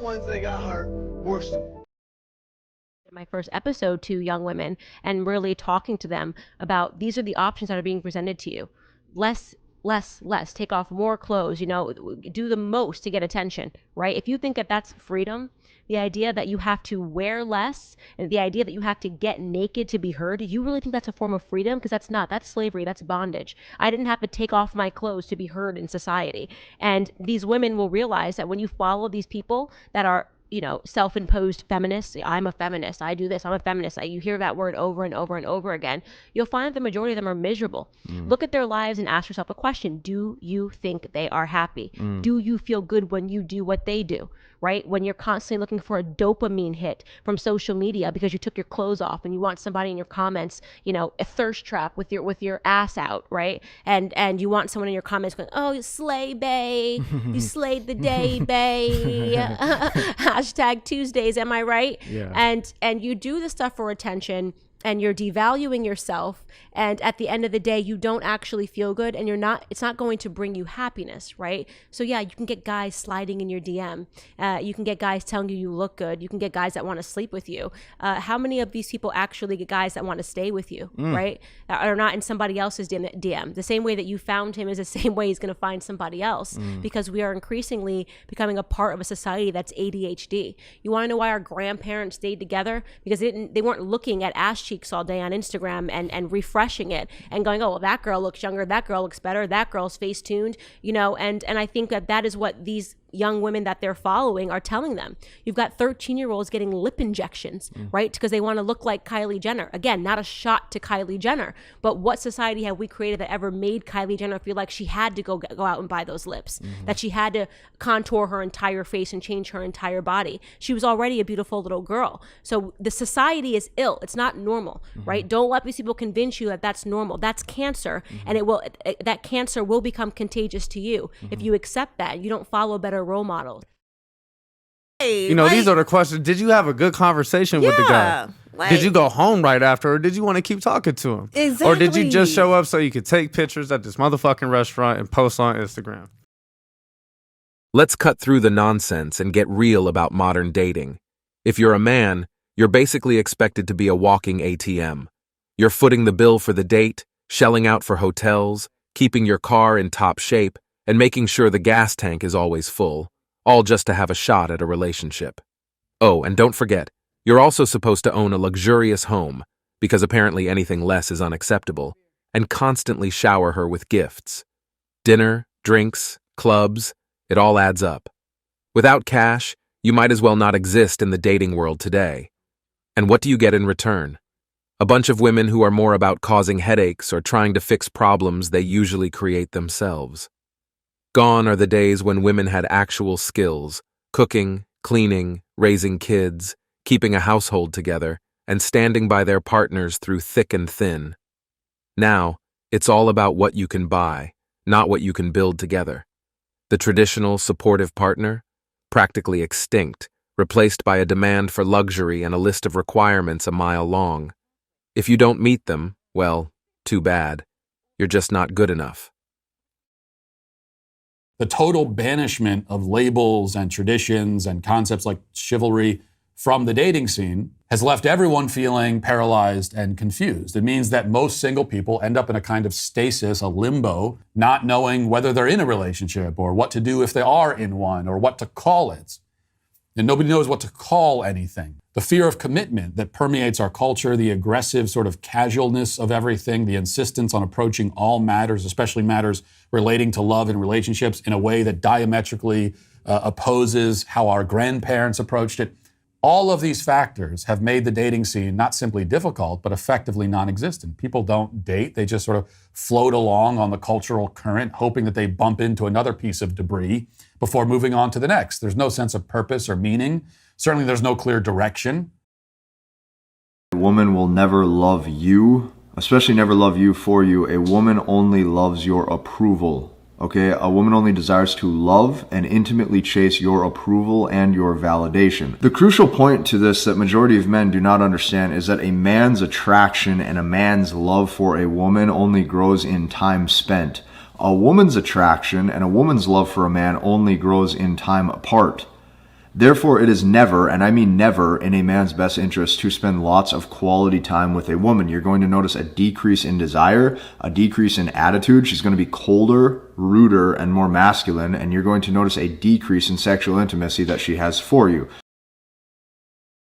ones that got hurt worse. My first episode to young women and really talking to them about these are the options that are being presented to you. Less, less. Take off more clothes, do the most to get attention, right? If you think that that's freedom, the idea that you have to wear less and the idea that you have to get naked to be heard, you really think that's a form of freedom? Because that's slavery, that's bondage. I didn't have to take off my clothes to be heard in society. And these women will realize that when you follow these people that are self-imposed feminists. I'm a feminist. I do this. I'm a feminist. You hear that word over and over and over again. You'll find that the majority of them are miserable. Look at their lives and ask yourself a question. Do you think they are happy? Do you feel good when you do what they do? Right? When you're constantly looking for a dopamine hit from social media because you took your clothes off and you want somebody in your comments, a thirst trap with your ass out, right? And you want someone in your comments going, "Oh, you slay, bae. You slayed the day, bae." Hashtag Tuesdays, am I right? Yeah. And you do the stuff for attention and you're devaluing yourself, and at the end of the day you don't actually feel good, and it's not going to bring you happiness, right? So yeah, you can get guys sliding in your DM, you can get guys telling you look good, you can get guys that want to sleep with you. How many of these people actually get guys that want to stay with you, right? That are not in somebody else's DM. The same way that you found him is the same way he's going to find somebody else, because we are increasingly becoming a part of a society that's ADHD. You want to know why our grandparents stayed together? Because they weren't looking at ass cheeks all day on Instagram and refreshing it and going, "Oh, well, that girl looks younger, that girl looks better, that girl's face tuned," and I think that is what these young women that they're following are telling them. You've got 13-year-olds getting lip injections, right? Because they want to look like Kylie Jenner. Again, not a shot to Kylie Jenner, but what society have we created that ever made Kylie Jenner feel like she had to go out and buy those lips, that she had to contour her entire face and change her entire body? She was already a beautiful little girl. So the society is ill. It's not normal, right? Don't let these people convince you that that's normal. That's cancer, and that cancer will become contagious to you if you accept that. You don't follow better role models. Hey, these are the questions. Did you have a good conversation with the guy? Did you go home right after, or did you want to keep talking to him? Exactly. Or did you just show up so you could take pictures at this motherfucking restaurant and post on Instagram? Let's cut through the nonsense and get real about modern dating. If you're a man, you're basically expected to be a walking ATM. You're footing the bill for the date, shelling out for hotels, keeping your car in top shape, and making sure the gas tank is always full, all just to have a shot at a relationship. Oh, and don't forget, you're also supposed to own a luxurious home, because apparently anything less is unacceptable, and constantly shower her with gifts. Dinner, drinks, clubs, it all adds up. Without cash, you might as well not exist in the dating world today. And what do you get in return? A bunch of women who are more about causing headaches or trying to fix problems they usually create themselves. Gone are the days when women had actual skills: cooking, cleaning, raising kids, keeping a household together, and standing by their partners through thick and thin. Now, it's all about what you can buy, not what you can build together. The traditional supportive partner? Practically extinct, replaced by a demand for luxury and a list of requirements a mile long. If you don't meet them, well, too bad. You're just not good enough. The total banishment of labels and traditions and concepts like chivalry from the dating scene has left everyone feeling paralyzed and confused. It means that most single people end up in a kind of stasis, a limbo, not knowing whether they're in a relationship or what to do if they are in one or what to call it. And nobody knows what to call anything. The fear of commitment that permeates our culture, the aggressive sort of casualness of everything, the insistence on approaching all matters, especially matters relating to love and relationships, in a way that diametrically opposes how our grandparents approached it. All of these factors have made the dating scene not simply difficult, but effectively non-existent. People don't date. They just sort of float along on the cultural current, hoping that they bump into another piece of debris before moving on to the next. There's no sense of purpose or meaning. Certainly there's no clear direction. A woman will never love you, especially never love you for you. A woman only loves your approval. Okay, a woman only desires to love and intimately chase your approval and your validation. The crucial point to this that majority of men do not understand is that a man's attraction and a man's love for a woman only grows in time spent. A woman's attraction and a woman's love for a man only grows in time apart. Therefore, it is never, and I mean never, in a man's best interest to spend lots of quality time with a woman. You're going to notice a decrease in desire, a decrease in attitude. She's going to be colder, ruder, and more masculine, and you're going to notice a decrease in sexual intimacy that she has for you.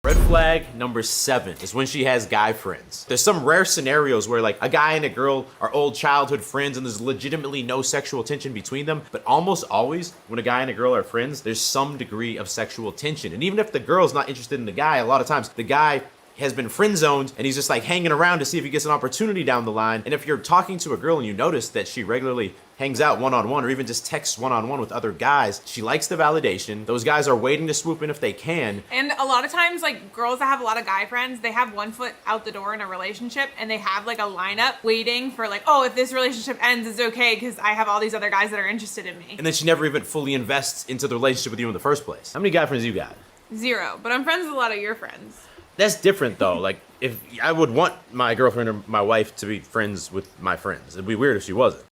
Red flag number 7 is when she has guy friends. There's some rare scenarios where like a guy and a girl are old childhood friends and there's legitimately no sexual tension between them, but almost always when a guy and a girl are friends, there's some degree of sexual tension. And even if the girl's not interested in the guy, a lot of times the guy has been friend zoned and he's just like hanging around to see if he gets an opportunity down the line. And if you're talking to a girl and you notice that she regularly hangs out one-on-one or even just texts one-on-one with other guys, she likes the validation. Those guys are waiting to swoop in if they can. And a lot of times, like, girls that have a lot of guy friends, they have one foot out the door in a relationship and they have like a lineup waiting for like, oh, if this relationship ends, it's okay because I have all these other guys that are interested in me. And then she never even fully invests into the relationship with you in the first place. How many guy friends you got? 0, but I'm friends with a lot of your friends. That's different though. Like, if I would want my girlfriend or my wife to be friends with my friends. It'd be weird if she wasn't.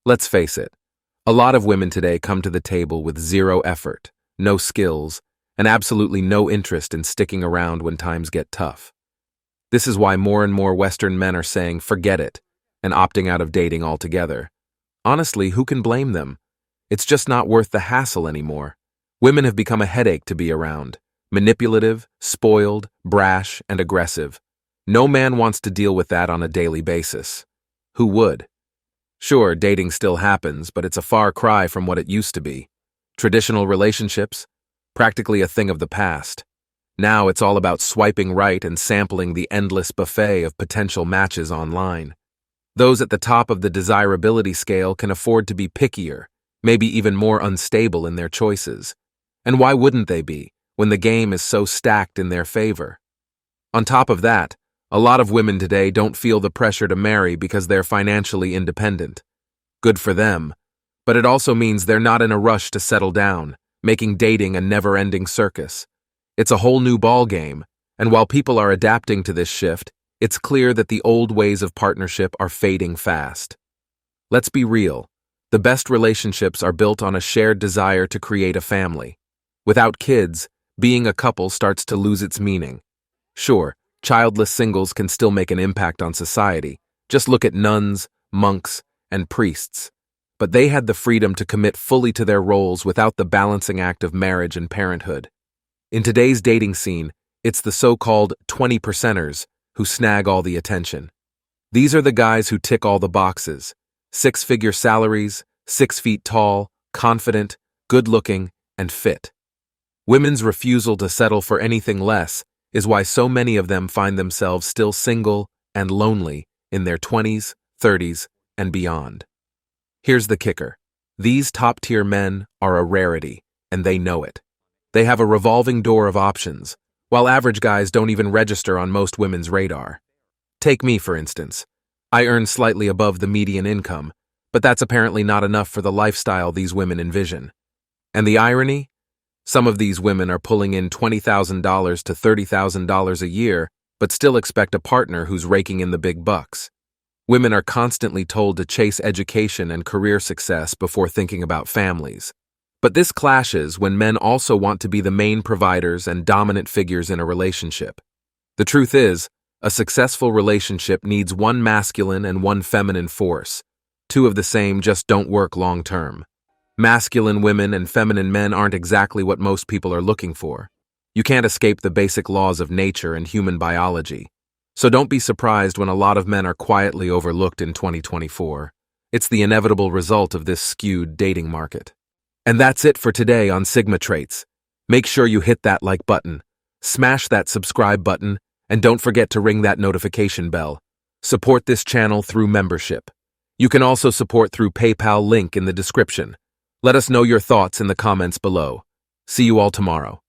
Let's face it, a lot of women today come to the table with zero effort, no skills, and absolutely no interest in sticking around when times get tough. This is why more and more Western men are saying forget it and opting out of dating altogether. Honestly, who can blame them? It's just not worth the hassle anymore. Women have become a headache to be around. Manipulative, spoiled, brash, and aggressive. No man wants to deal with that on a daily basis. Who would? Sure, dating still happens, but it's a far cry from what it used to be. Traditional relationships? Practically a thing of the past. Now it's all about swiping right and sampling the endless buffet of potential matches online. Those at the top of the desirability scale can afford to be pickier, maybe even more unstable in their choices. And why wouldn't they be, when the game is so stacked in their favor? On top of that, a lot of women today don't feel the pressure to marry because they're financially independent. Good for them, but it also means they're not in a rush to settle down, making dating a never-ending circus. It's a whole new ballgame, and while people are adapting to this shift, it's clear that the old ways of partnership are fading fast. Let's be real. The best relationships are built on a shared desire to create a family. Without kids, being a couple starts to lose its meaning. Sure, childless singles can still make an impact on society. Just look at nuns, monks, and priests. But they had the freedom to commit fully to their roles without the balancing act of marriage and parenthood. In today's dating scene, it's the so-called 20%ers who snag all the attention. These are the guys who tick all the boxes. 6-figure salaries, 6 feet tall, confident, good-looking, and fit. Women's refusal to settle for anything less is why so many of them find themselves still single and lonely in their 20s, 30s, and beyond. Here's the kicker. These top-tier men are a rarity, and they know it. They have a revolving door of options, while average guys don't even register on most women's radar. Take me, for instance. I earn slightly above the median income, but that's apparently not enough for the lifestyle these women envision. And the irony? Some of these women are pulling in $20,000 to $30,000 a year, but still expect a partner who's raking in the big bucks. Women are constantly told to chase education and career success before thinking about families. But this clashes when men also want to be the main providers and dominant figures in a relationship. The truth is, a successful relationship needs one masculine and one feminine force. Two of the same just don't work long term. Masculine women and feminine men aren't exactly what most people are looking for. You can't escape the basic laws of nature and human biology. So don't be surprised when a lot of men are quietly overlooked in 2024. It's the inevitable result of this skewed dating market. And that's it for today on Sigma Traits. Make sure you hit that like button, smash that subscribe button, and don't forget to ring that notification bell. Support this channel through membership. You can also support through PayPal link in the description. Let us know your thoughts in the comments below. See you all tomorrow.